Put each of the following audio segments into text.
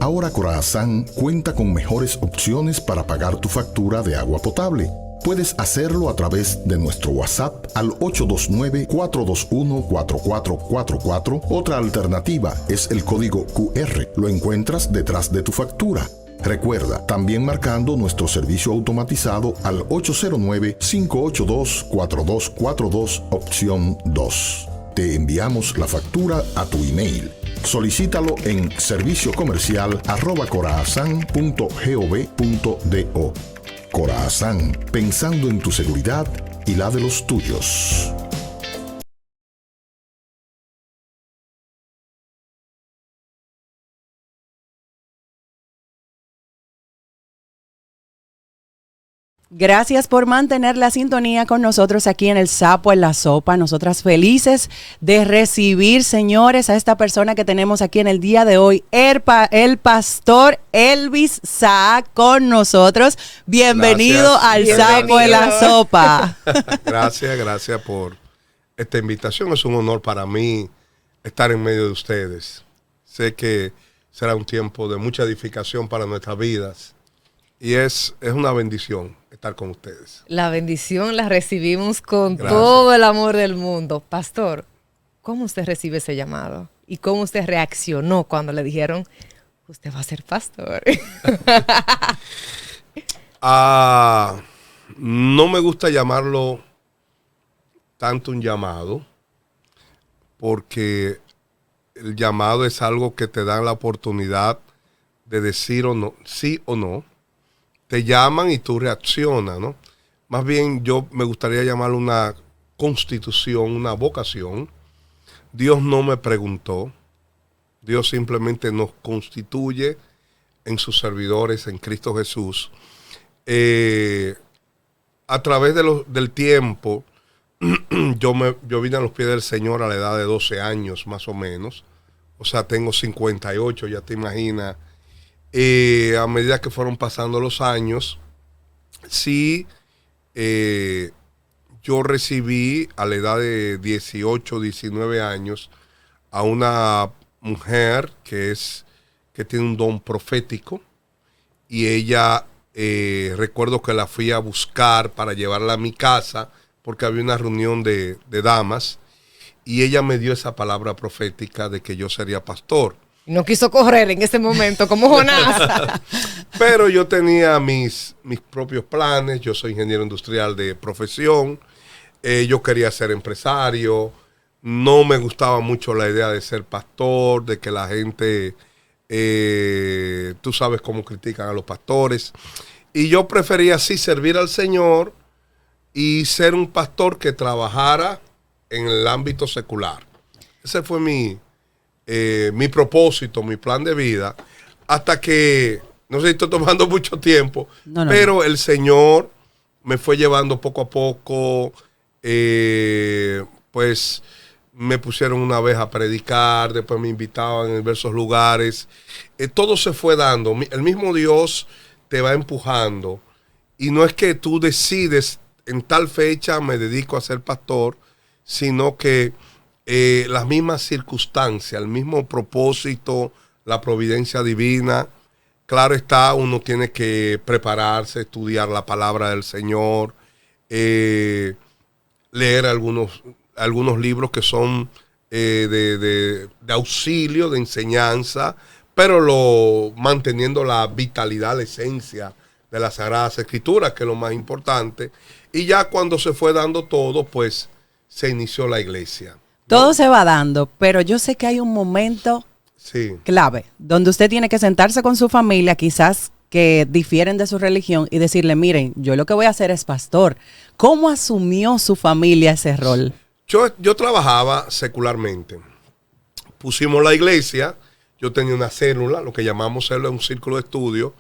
Ahora Corazán cuenta con mejores opciones para pagar tu factura de agua potable. Puedes hacerlo a través de nuestro WhatsApp al 829-421-4444. Otra alternativa es el código QR. Lo encuentras detrás de tu factura. Recuerda, también marcando nuestro servicio automatizado al 809-582-4242, opción 2. Te enviamos la factura a tu email. Solicítalo en serviciocomercial@corazán.gov.do. Corazán, pensando en tu seguridad y la de los tuyos. Gracias por mantener la sintonía con nosotros aquí en El Sapo en la Sopa. Nosotras felices de recibir, señores, a esta persona que tenemos aquí en el día de hoy, el pastor Elvis Saá con nosotros. Bienvenido al Sapo en la Sopa. Gracias por esta invitación. Es un honor para mí estar en medio de ustedes. Sé que será un tiempo de mucha edificación para nuestras vidas y es una bendición estar con ustedes. La bendición la recibimos con todo el amor del mundo. Pastor, ¿cómo usted recibe ese llamado? ¿Y cómo usted reaccionó cuando le dijeron, usted va a ser pastor? No me gusta llamarlo tanto un llamado, porque el llamado es algo que te dan la oportunidad de decir o no, sí o no. Te llaman y tú reaccionas, ¿no? Más bien yo me gustaría llamarlo una constitución, una vocación. Dios no me preguntó. Dios simplemente nos constituye en sus servidores, en Cristo Jesús. A través del tiempo, yo vine a los pies del Señor a la edad de 12 años, más o menos. O sea, tengo 58, ya te imaginas. A medida que fueron pasando los años, sí, yo recibí a la edad de 18, 19 años a una mujer que tiene un don profético, y ella, recuerdo que la fui a buscar para llevarla a mi casa porque había una reunión de damas, y ella me dio esa palabra profética de que yo sería pastor. No quiso correr en ese momento como Jonás. Pero yo tenía mis propios planes. Yo soy ingeniero industrial de profesión. Yo quería ser empresario. No me gustaba mucho la idea de ser pastor, de que la gente, tú sabes cómo critican a los pastores. Y yo prefería así servir al Señor y ser un pastor que trabajara en el ámbito secular. Ese fue mi propósito, mi plan de vida, hasta que, no sé si estoy tomando mucho tiempo, pero el Señor me fue llevando poco a poco. Pues me pusieron una vez a predicar, después me invitaban en diversos lugares. Todo se fue dando. El mismo Dios te va empujando, y no es que tú decides en tal fecha me dedico a ser pastor, sino que las mismas circunstancias, el mismo propósito, la providencia divina. Claro está, uno tiene que prepararse, estudiar la palabra del Señor, leer algunos libros que son de auxilio, de enseñanza, pero manteniendo la vitalidad, la esencia de las Sagradas Escrituras, que es lo más importante. Y ya cuando se fue dando todo, pues se inició la iglesia. Todo se va dando, pero yo sé que hay un momento clave donde usted tiene que sentarse con su familia, quizás que difieren de su religión, y decirle, miren, yo lo que voy a hacer es pastor. ¿Cómo asumió su familia ese rol? Yo trabajaba secularmente. Pusimos la iglesia, yo tenía una célula, lo que llamamos célula, un círculo de estudio,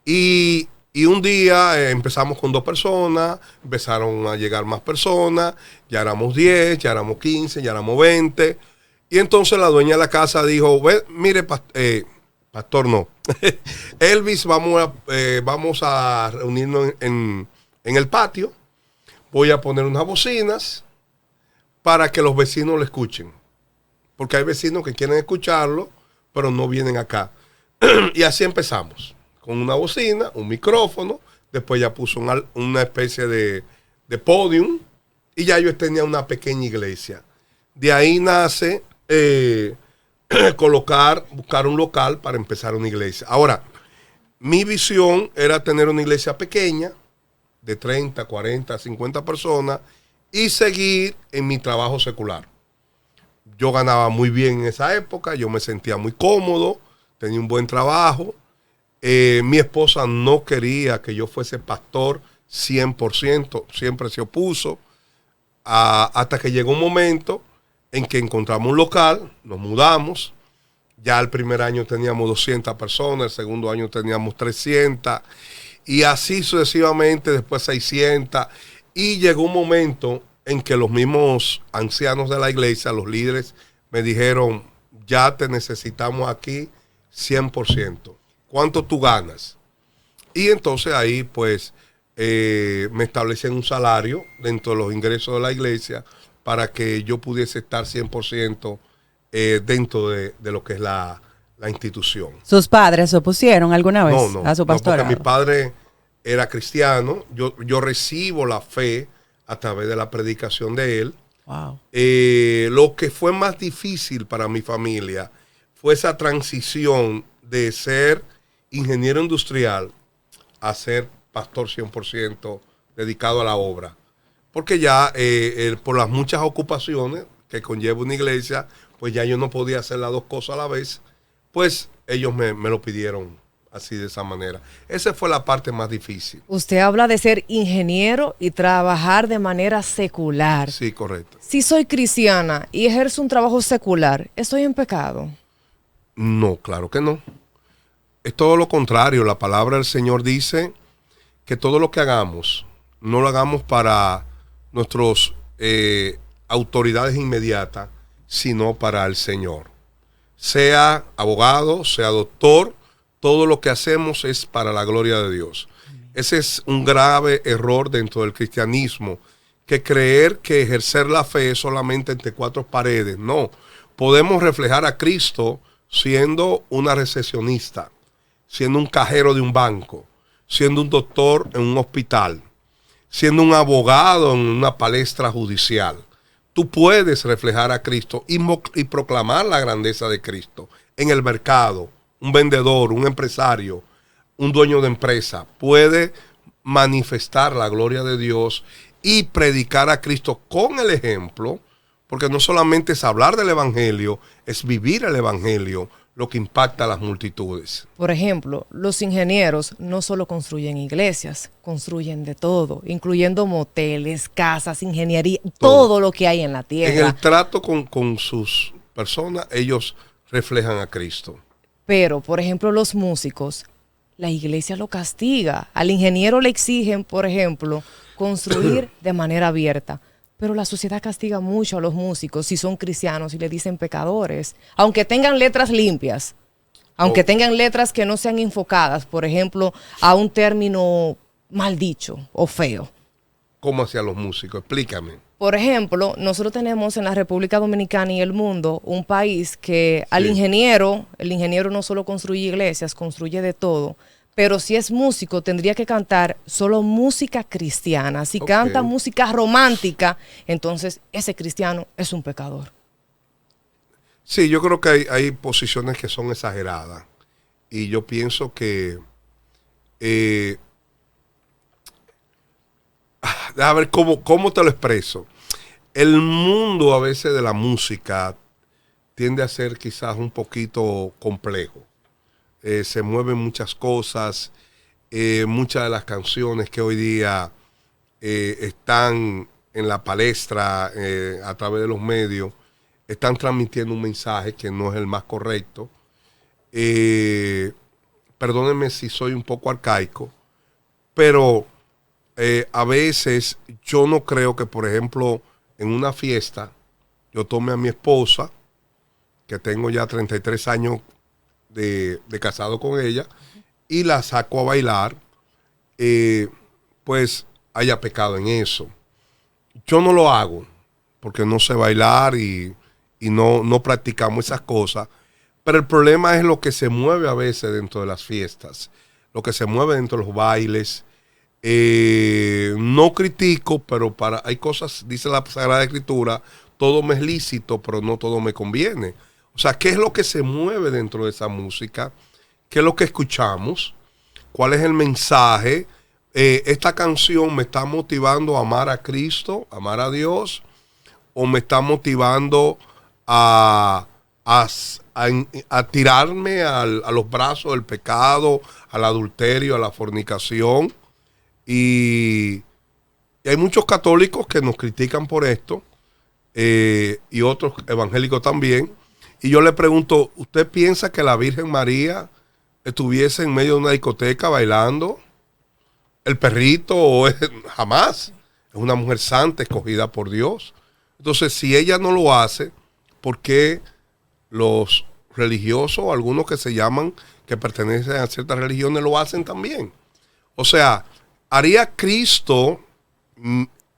y un día empezamos con 2 personas, empezaron a llegar más personas, ya éramos 10, ya éramos 15, ya éramos 20. Y entonces la dueña de la casa dijo, mire, pastor no, Elvis, vamos a reunirnos en el patio, voy a poner unas bocinas para que los vecinos lo escuchen. Porque hay vecinos que quieren escucharlo, pero no vienen acá. Y así empezamos, con una bocina, un micrófono, después ya puso una especie de podium y ya yo tenía una pequeña iglesia. De ahí nace buscar un local para empezar una iglesia. Ahora, mi visión era tener una iglesia pequeña, de 30, 40, 50 personas, y seguir en mi trabajo secular. Yo ganaba muy bien en esa época, yo me sentía muy cómodo, tenía un buen trabajo. Mi esposa no quería que yo fuese pastor 100%, siempre se opuso, hasta que llegó un momento en que encontramos un local, nos mudamos. Ya el primer año teníamos 200 personas, el segundo año teníamos 300, y así sucesivamente, después 600. Y llegó un momento en que los mismos ancianos de la iglesia, los líderes, me dijeron, ya te necesitamos aquí 100%. ¿Cuánto tú ganas? Y entonces ahí pues me establecen un salario dentro de los ingresos de la iglesia para que yo pudiese estar 100% dentro de lo que es la institución. ¿Sus padres se opusieron alguna vez a su pastorado? No, porque mi padre era cristiano. Yo recibo la fe a través de la predicación de él. Wow. Lo que fue más difícil para mi familia fue esa transición de ser ingeniero industrial a ser pastor 100% dedicado a la obra. Porque ya por las muchas ocupaciones que conlleva una iglesia, pues ya yo no podía hacer las dos cosas a la vez. Pues ellos me lo pidieron así, de esa manera. Esa fue la parte más difícil. Usted habla de ser ingeniero y trabajar de manera secular. Sí, correcto. Si soy cristiana y ejerzo un trabajo secular, ¿estoy en pecado? No, claro que no. Es todo lo contrario. La palabra del Señor dice que todo lo que hagamos, no lo hagamos para nuestras autoridades inmediatas, sino para el Señor. Sea abogado, sea doctor, todo lo que hacemos es para la gloria de Dios. Ese es un grave error dentro del cristianismo, que creer que ejercer la fe es solamente entre cuatro paredes. No, podemos reflejar a Cristo siendo una recepcionista, siendo un cajero de un banco, siendo un doctor en un hospital, siendo un abogado en una palestra judicial. Tú puedes reflejar a Cristo y proclamar la grandeza de Cristo en el mercado. Un vendedor, un empresario, un dueño de empresa puede manifestar la gloria de Dios y predicar a Cristo con el ejemplo, porque no solamente es hablar del evangelio, es vivir el evangelio lo que impacta a las multitudes. Por ejemplo, los ingenieros no solo construyen iglesias, construyen de todo, incluyendo moteles, casas, ingeniería, todo lo que hay en la tierra. En el trato con sus personas, ellos reflejan a Cristo. Pero, por ejemplo, los músicos, la iglesia lo castiga. Al ingeniero le exigen, por ejemplo, construir de manera abierta. Pero la sociedad castiga mucho a los músicos si son cristianos y le dicen pecadores. Aunque tengan letras limpias, aunque tengan letras que no sean enfocadas, por ejemplo, a un término mal dicho o feo. ¿Cómo hacia los músicos? Explícame. Por ejemplo, nosotros tenemos en la República Dominicana y el mundo un país que al ingeniero, el ingeniero no solo construye iglesias, construye de todo, pero si es músico tendría que cantar solo música cristiana. Si canta música romántica, entonces ese cristiano es un pecador. Sí, yo creo que hay posiciones que son exageradas y yo pienso que a ver, ¿cómo te lo expreso? El mundo a veces de la música tiende a ser quizás un poquito complejo. Se mueven muchas cosas. Muchas de las canciones que hoy día están en la palestra a través de los medios están transmitiendo un mensaje que no es el más correcto. Perdónenme si soy un poco arcaico, pero a veces yo no creo que, por ejemplo, en una fiesta yo tome a mi esposa, que tengo ya 33 años de casado con ella, y la saco a bailar, pues haya pecado en eso. Yo no lo hago porque no sé bailar y no practicamos esas cosas, Pero el problema es lo que se mueve a veces dentro de las fiestas, lo que se mueve dentro de los bailes. No critico, pero hay cosas, dice la Sagrada Escritura, todo me es lícito, pero no todo me conviene. O sea, ¿qué es lo que se mueve dentro de esa música? ¿Qué es lo que escuchamos? ¿Cuál es el mensaje? ¿Esta canción me está motivando a amar a Cristo, amar a Dios? ¿O me está motivando a tirarme a los brazos del pecado, al adulterio, a la fornicación? Y hay muchos católicos que nos critican por esto, y otros evangélicos también. Y yo le pregunto, ¿usted piensa que la Virgen María estuviese en medio de una discoteca bailando el perrito? Jamás. Es una mujer santa, escogida por Dios. Entonces, si ella no lo hace, ¿por qué los religiosos, algunos que se llaman, que pertenecen a ciertas religiones, lo hacen también? O sea, ¿haría Cristo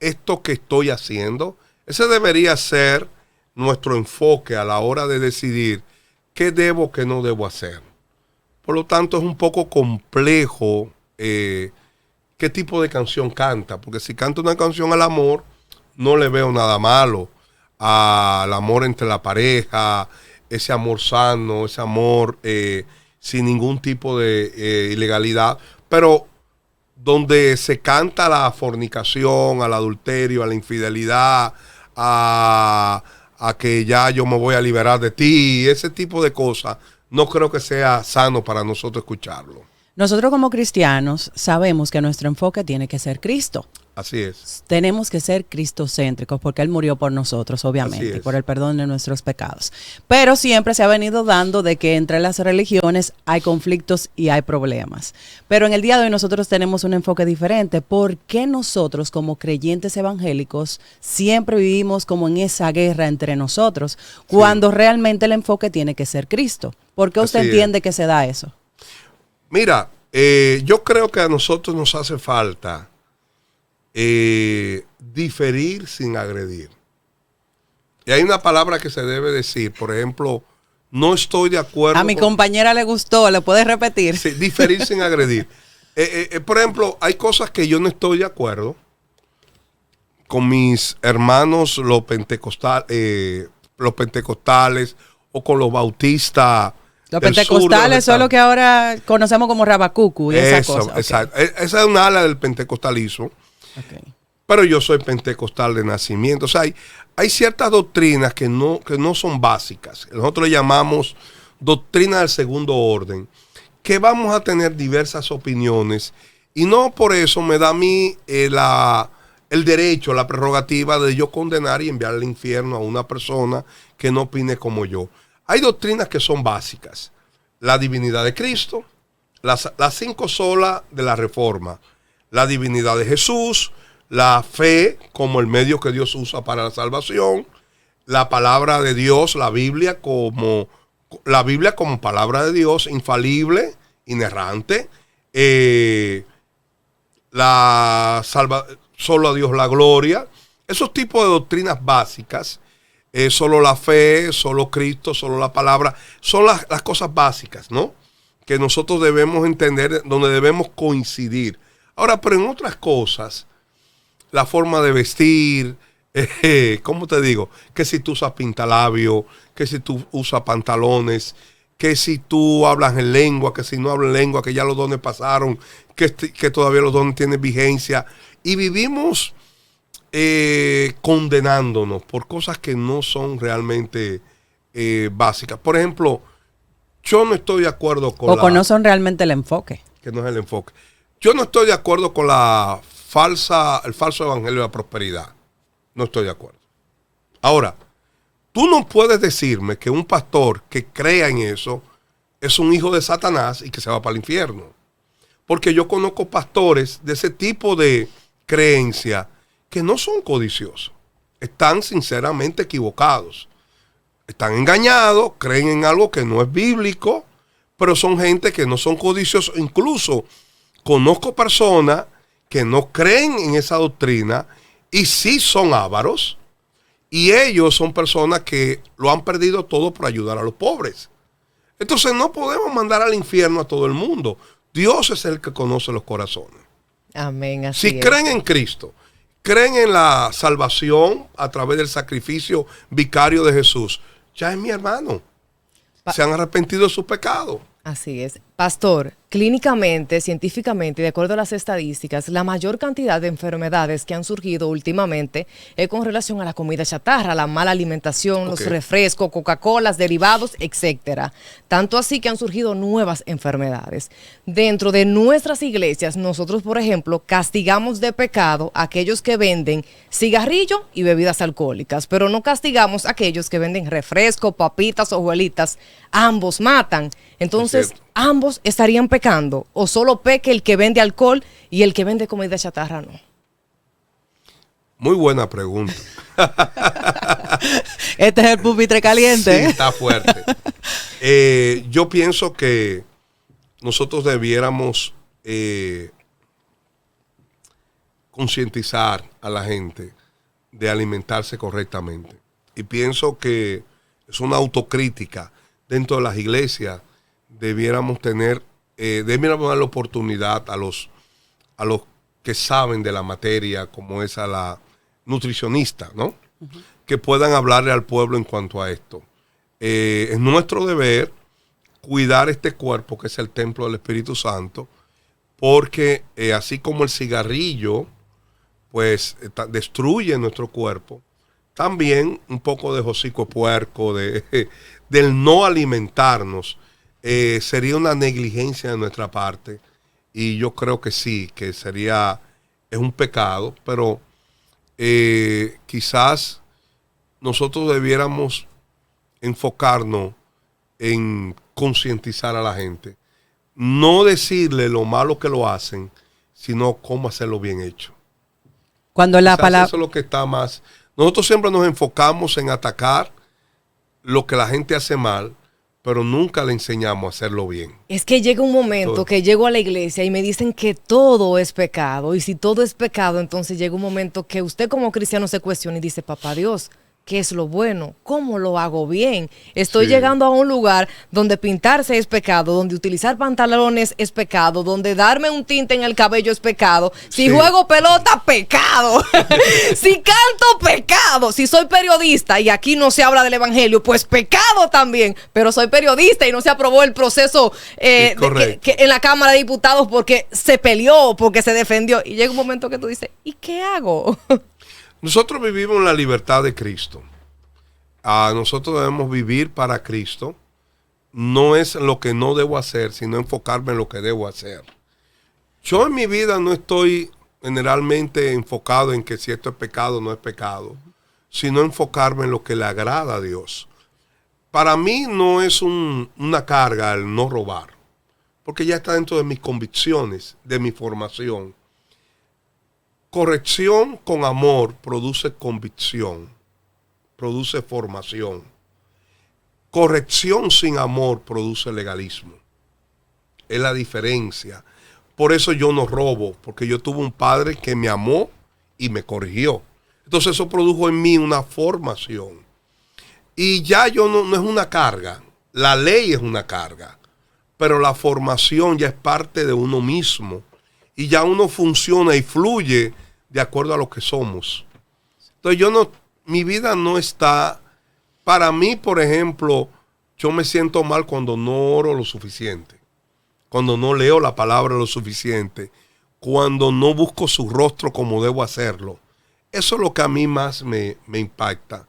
esto que estoy haciendo? Ese debería ser nuestro enfoque a la hora de decidir qué debo, qué no debo hacer. Por lo tanto, es un poco complejo qué tipo de canción canta, porque si canta una canción al amor, no le veo nada malo al amor entre la pareja, ese amor sano, ese amor sin ningún tipo de ilegalidad, pero donde se canta la fornicación, al adulterio, a la infidelidad, a que ya yo me voy a liberar de ti, ese tipo de cosas, no creo que sea sano para nosotros escucharlo. Nosotros como cristianos sabemos que nuestro enfoque tiene que ser Cristo. Así es. Tenemos que ser cristocéntricos porque Él murió por nosotros, obviamente, por el perdón de nuestros pecados. Pero siempre se ha venido dando de que entre las religiones hay conflictos y hay problemas. Pero en el día de hoy nosotros tenemos un enfoque diferente. ¿Por qué nosotros como creyentes evangélicos siempre vivimos como en esa guerra entre nosotros cuando realmente el enfoque tiene que ser Cristo? ¿Por qué usted entiende que se da eso? Mira, yo creo que a nosotros nos hace falta diferir sin agredir. Y hay una palabra que se debe decir, por ejemplo, no estoy de acuerdo. A mi compañera le gustó, ¿le puedes repetir? Sí, diferir sin agredir. Por ejemplo, hay cosas que yo no estoy de acuerdo con mis hermanos los pentecostales o con los bautistas. Los pentecostales son lo que ahora conocemos como rabacucu y esa cosa. Exacto. Esa es una ala del pentecostalismo. Okay. Pero yo soy pentecostal de nacimiento. O sea, hay ciertas doctrinas que no son básicas. Nosotros le llamamos doctrina del segundo orden, que vamos a tener diversas opiniones. Y no por eso me da a mí el derecho, la prerrogativa de yo condenar y enviar al infierno a una persona que no opine como yo. Hay doctrinas que son básicas. La divinidad de Cristo, las 5 solas de la Reforma, la divinidad de Jesús, la fe como el medio que Dios usa para la salvación, la palabra de Dios, la Biblia como palabra de Dios, infalible, inerrante, solo a Dios la gloria. Esos tipos de doctrinas básicas, solo la fe, solo Cristo, solo la palabra, son las cosas básicas, ¿no? Que nosotros debemos entender, donde debemos coincidir. Ahora, pero en otras cosas, la forma de vestir, ¿cómo te digo? Que si tú usas pintalabio, que si tú usas pantalones, que si tú hablas en lengua, que si no hablas en lengua, que ya los dones pasaron, que todavía los dones tienen vigencia. Y vivimos condenándonos por cosas que no son realmente básicas. Por ejemplo, yo no estoy de acuerdo con o no son realmente el enfoque. Que no es el enfoque. Yo no estoy de acuerdo con el falso evangelio de la prosperidad. No estoy de acuerdo. Ahora, tú no puedes decirme que un pastor que crea en eso es un hijo de Satanás y que se va para el infierno. Porque yo conozco pastores de ese tipo de creencia que no son codiciosos. Están sinceramente equivocados. Están engañados, creen en algo que no es bíblico, pero son gente que no son codiciosos. Incluso conozco personas que no creen en esa doctrina y sí son ávaros. Y ellos son personas que lo han perdido todo por ayudar a los pobres. Entonces no podemos mandar al infierno a todo el mundo. Dios es el que conoce los corazones. Amén. Así Si es. creen en Cristo, creen en la salvación a través del sacrificio vicario de Jesús, ya es mi hermano. Se han arrepentido de su pecado. Así es. Pastor, clínicamente, científicamente, de acuerdo a las estadísticas, la mayor cantidad de enfermedades que han surgido últimamente es con relación a la comida chatarra, la mala alimentación, los refrescos, Coca-Colas, derivados, etcétera. Tanto así que han surgido nuevas enfermedades. Dentro de nuestras iglesias, nosotros, por ejemplo, castigamos de pecado a aquellos que venden cigarrillo y bebidas alcohólicas, pero no castigamos a aquellos que venden refresco, papitas, hojuelitas. Ambos matan. Entonces, ambos estarían pecando, o solo peque el que vende alcohol y el que vende comida chatarra no. Muy buena pregunta. Este es el pupitre caliente. Sí, está fuerte. Yo pienso que nosotros debiéramos concientizar a la gente de alimentarse correctamente. Y pienso que es una autocrítica dentro de las iglesias. Debiéramos dar la oportunidad a los que saben de la materia, como es a la nutricionista, ¿no? Que puedan hablarle al pueblo en cuanto a esto. Es nuestro deber cuidar este cuerpo, que es el templo del Espíritu Santo, porque así como el cigarrillo, pues, destruye nuestro cuerpo, también un poco de hocico de puerco, del no alimentarnos, sería una negligencia de nuestra parte, y yo creo que sí, que es un pecado, pero quizás nosotros debiéramos enfocarnos en concientizar a la gente, no decirle lo malo que lo hacen, sino cómo hacerlo bien hecho. Cuando la Quizás palabra... eso es lo que está más. Nosotros siempre nos enfocamos en atacar lo que la gente hace mal, pero nunca le enseñamos a hacerlo bien. Es que llega un momento que llego a la iglesia y me dicen que todo es pecado. Y si todo es pecado, entonces llega un momento que usted como cristiano se cuestiona y dice, papá Dios, ¿qué es lo bueno? ¿Cómo lo hago bien? Estoy llegando a un lugar donde pintarse es pecado, donde utilizar pantalones es pecado, donde darme un tinte en el cabello es pecado. Si juego pelota, pecado. Si canto, pecado. Si soy periodista y aquí no se habla del evangelio, pues pecado también. Pero soy periodista y no se aprobó el proceso que en la Cámara de Diputados porque se peleó, porque se defendió. Y llega un momento que tú dices, ¿y qué hago? Nosotros vivimos en la libertad de Cristo. Nosotros debemos vivir para Cristo. No es lo que no debo hacer, sino enfocarme en lo que debo hacer. Yo en mi vida no estoy generalmente enfocado en que si esto es pecado o no es pecado, sino enfocarme en lo que le agrada a Dios. Para mí no es una carga el no robar, porque ya está dentro de mis convicciones, de mi formación. Corrección con amor produce convicción, produce formación. Corrección sin amor produce legalismo. Es la diferencia. Por eso yo no robo, porque yo tuve un padre que me amó y me corrigió. Entonces eso produjo en mí una formación. Y ya yo no es una carga. La ley es una carga, pero la formación ya es parte de uno mismo. Y ya uno funciona y fluye de acuerdo a lo que somos. Entonces mi vida no está, para mí, por ejemplo, yo me siento mal cuando no oro lo suficiente, cuando no leo la palabra lo suficiente, cuando no busco su rostro como debo hacerlo. Eso es lo que a mí más me impacta.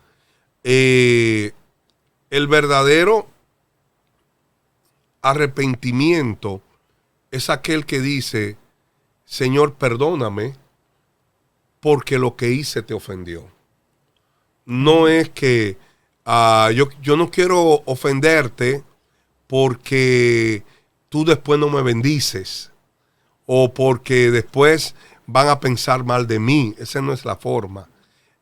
El verdadero arrepentimiento es aquel que dice, Señor, perdóname porque lo que hice te ofendió. No es que yo no quiero ofenderte porque tú después no me bendices o porque después van a pensar mal de mí. Esa no es la forma.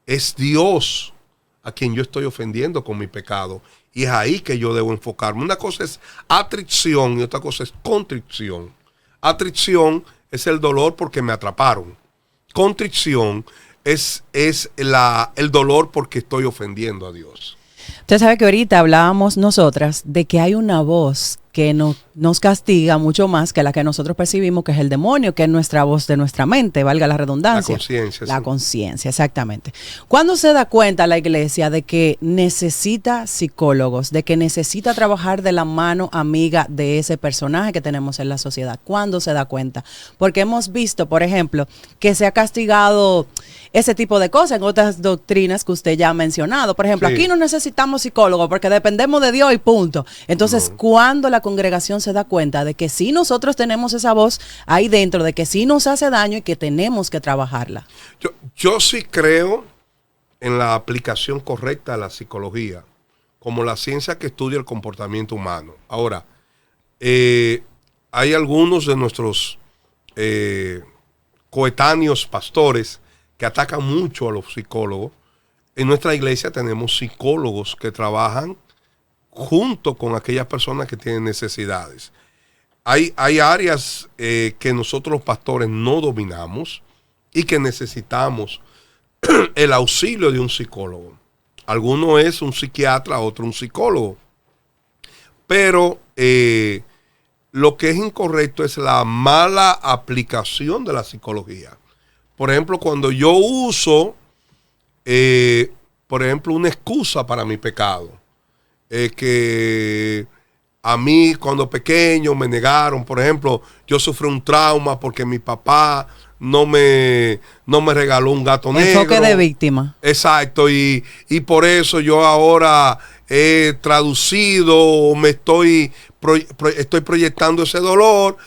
Es Dios a quien yo estoy ofendiendo con mi pecado. Y es ahí que yo debo enfocarme. Una cosa es atrición y otra cosa es contrición. Atrición es el dolor porque me atraparon. Contrición es el dolor porque estoy ofendiendo a Dios. Usted sabe que ahorita hablábamos nosotras de que hay una voz que nos castiga mucho más que la que nosotros percibimos, que es el demonio, que es nuestra voz de nuestra mente, valga la redundancia. La conciencia. La sí. conciencia, exactamente. ¿Cuándo se da cuenta la iglesia de que necesita psicólogos, de que necesita trabajar de la mano amiga de ese personaje que tenemos en la sociedad? ¿Cuándo se da cuenta? Porque hemos visto, por ejemplo, que se ha castigado ese tipo de cosas en otras doctrinas que usted ya ha mencionado. Por ejemplo, Sí. aquí no necesitamos psicólogos porque dependemos de Dios y punto. Entonces, ¿cuándo la congregación se da cuenta de que sí nosotros tenemos esa voz ahí dentro, de que sí nos hace daño y que tenemos que trabajarla? Yo sí creo en la aplicación correcta de la psicología, como la ciencia que estudia el comportamiento humano. Ahora, hay algunos de nuestros coetáneos pastores que atacan mucho a los psicólogos. En nuestra iglesia tenemos psicólogos que trabajan junto con aquellas personas que tienen necesidades. Hay áreas que nosotros los pastores no dominamos y que necesitamos el auxilio de un psicólogo. Alguno es un psiquiatra, otro un psicólogo. Pero lo que es incorrecto es la mala aplicación de la psicología. Por ejemplo, cuando yo uso, por ejemplo, una excusa para mi pecado, que a mí cuando pequeño me negaron, por ejemplo, yo sufrí un trauma porque mi papá no me regaló un gato negro. Enfoque de víctima. Exacto, y por eso yo ahora he traducido, estoy proyectando ese dolor,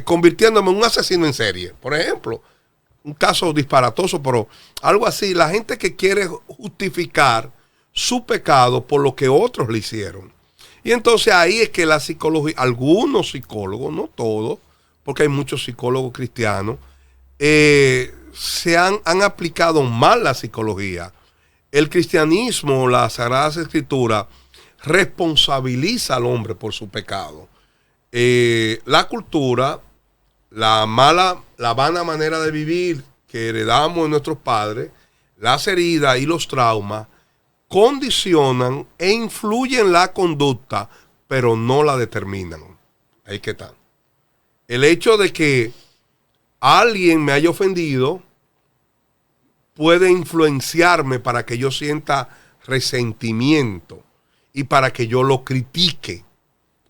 convirtiéndome en un asesino en serie, por ejemplo. Un caso disparatoso, pero algo así. La gente que quiere justificar su pecado por lo que otros le hicieron. Y entonces ahí es que la psicología, algunos psicólogos, no todos, porque hay muchos psicólogos cristianos, se han aplicado mal la psicología. El cristianismo, las Sagradas Escrituras, responsabiliza al hombre por su pecado. La cultura, la vana manera de vivir que heredamos de nuestros padres, las heridas y los traumas condicionan e influyen la conducta, pero no la determinan. Ahí que está. El hecho de que alguien me haya ofendido puede influenciarme para que yo sienta resentimiento y para que yo lo critique.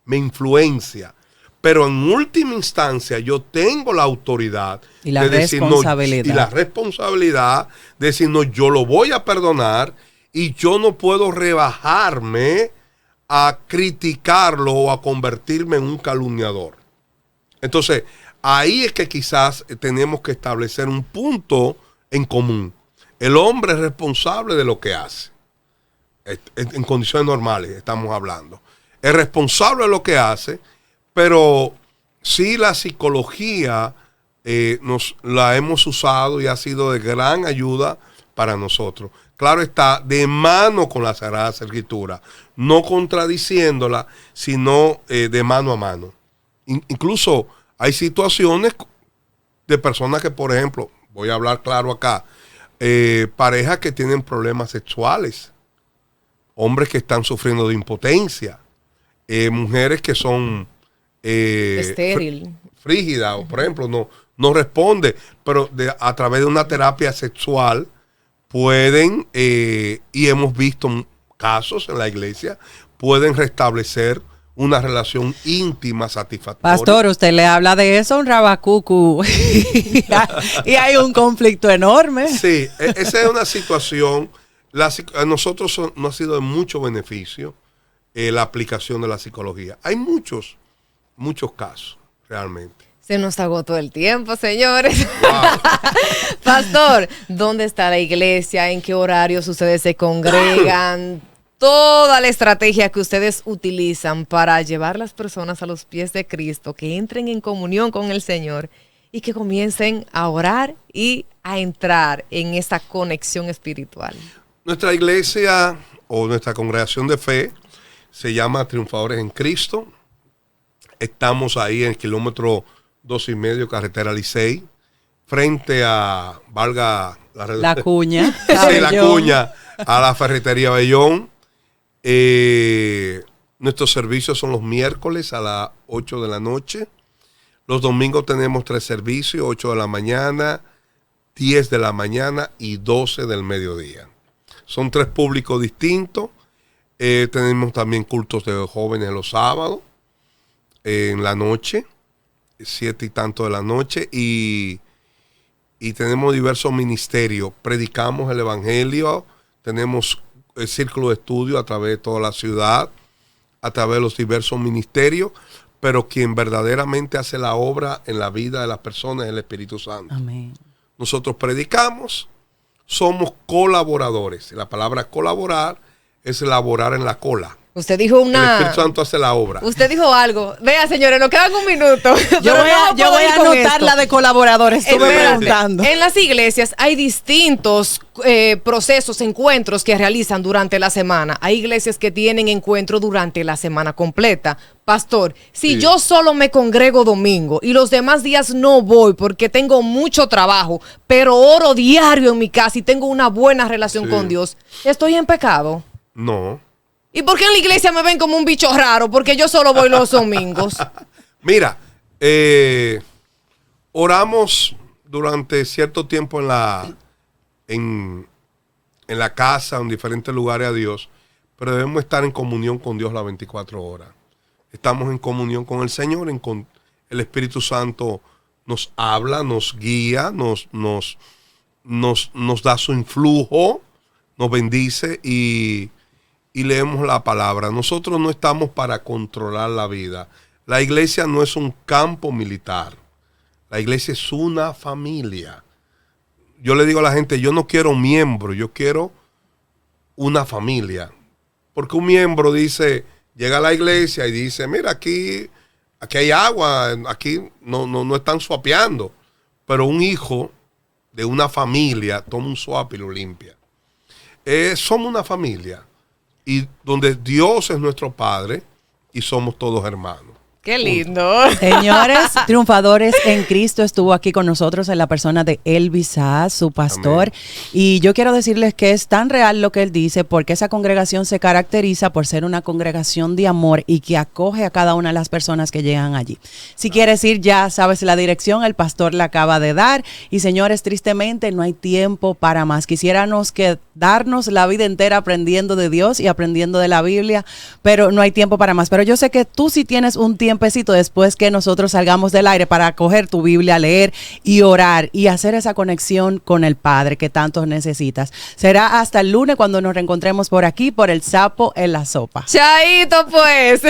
Me influencia. Pero en última instancia yo tengo la autoridad y la de decir, responsabilidad. y la responsabilidad de decir, no, yo lo voy a perdonar y yo no puedo rebajarme a criticarlo o a convertirme en un calumniador. Entonces, ahí es que quizás tenemos que establecer un punto en común. El hombre es responsable de lo que hace. En condiciones normales estamos hablando. Es responsable de lo que hace. Pero sí, la psicología la hemos usado y ha sido de gran ayuda para nosotros. Claro está, de mano con la Sagrada Escritura, no contradiciéndola, sino de mano a mano. Incluso hay situaciones de personas que, por ejemplo, voy a hablar claro acá, parejas que tienen problemas sexuales, hombres que están sufriendo de impotencia, mujeres que son estéril, frígida, o por ejemplo no responde, pero a través de una terapia sexual pueden, y hemos visto casos en la iglesia, pueden restablecer una relación íntima satisfactoria. Pastor, usted le habla de eso a un rabacucu y hay un conflicto enorme. Sí, esa es una situación. A nosotros no ha sido de mucho beneficio la aplicación de la psicología. Hay muchos casos, realmente. Se nos agotó el tiempo, señores. Wow. Pastor, ¿dónde está la iglesia? ¿En qué horarios ustedes se congregan? Toda la estrategia que ustedes utilizan para llevar las personas a los pies de Cristo, que entren en comunión con el Señor y que comiencen a orar y a entrar en esa conexión espiritual. Nuestra iglesia o nuestra congregación de fe se llama Triunfadores en Cristo. Estamos ahí en el kilómetro 2.5, carretera Licey, frente a, valga la cuña. sí, la cuña, a la ferretería Bellón. Nuestros servicios son los miércoles a las 8 de la noche. Los domingos tenemos 3 servicios, 8 de la mañana, 10 de la mañana y 12 del mediodía. Son 3 públicos distintos. Tenemos también cultos de jóvenes los sábados, en la noche, 7 y tanto de la noche. Y tenemos diversos ministerios. Predicamos el evangelio, tenemos el círculo de estudio a través de toda la ciudad, a través de los diversos ministerios, pero quien verdaderamente hace la obra en la vida de las personas es el Espíritu Santo. Amén. Nosotros predicamos, somos colaboradores. La palabra colaborar es laborar en la cola. Usted dijo El Espíritu Santo hace la obra. Usted dijo algo. Vea, señores, nos quedan un minuto. Yo voy a anotar la de colaboradores. Estuve preguntando. En las iglesias hay distintos procesos, encuentros que realizan durante la semana. Hay iglesias que tienen encuentro durante la semana completa. Pastor, si yo solo me congrego domingo y los demás días no voy porque tengo mucho trabajo, pero oro diario en mi casa y tengo una buena relación con Dios, ¿estoy en pecado? No. ¿Y por qué en la iglesia me ven como un bicho raro? Porque yo solo voy los domingos. Mira, oramos durante cierto tiempo en la casa, en diferentes lugares a Dios, pero debemos estar en comunión con Dios las 24 horas. Estamos en comunión con el Señor, el Espíritu Santo nos habla, nos guía, nos da su influjo, nos bendice y leemos la palabra. Nosotros no estamos para controlar la vida. La iglesia no es un campo militar. La iglesia es una familia. Yo le digo a la gente, yo no quiero miembro, yo quiero una familia. Porque un miembro llega a la iglesia y dice, mira, aquí hay agua, aquí no están suapeando. Pero un hijo de una familia toma un suape y lo limpia. Somos una familia. Y donde Dios es nuestro Padre y somos todos hermanos. ¡Qué lindo! Señores, triunfadores en Cristo estuvo aquí con nosotros en la persona de Elvis Saaz, su pastor. Amén. Y yo quiero decirles que es tan real lo que él dice, porque esa congregación se caracteriza por ser una congregación de amor y que acoge a cada una de las personas que llegan allí. Si quieres ir, ya sabes la dirección, el pastor la acaba de dar. Y señores, tristemente no hay tiempo para más. Quisiéramos darnos la vida entera aprendiendo de Dios y aprendiendo de la Biblia, pero no hay tiempo para más. Pero yo sé que tú sí tienes un tiempecito después que nosotros salgamos del aire para coger tu Biblia, leer y orar y hacer esa conexión con el Padre que tanto necesitas. Será hasta el lunes cuando nos reencontremos por aquí, por el Sapo en la Sopa. Chaito pues.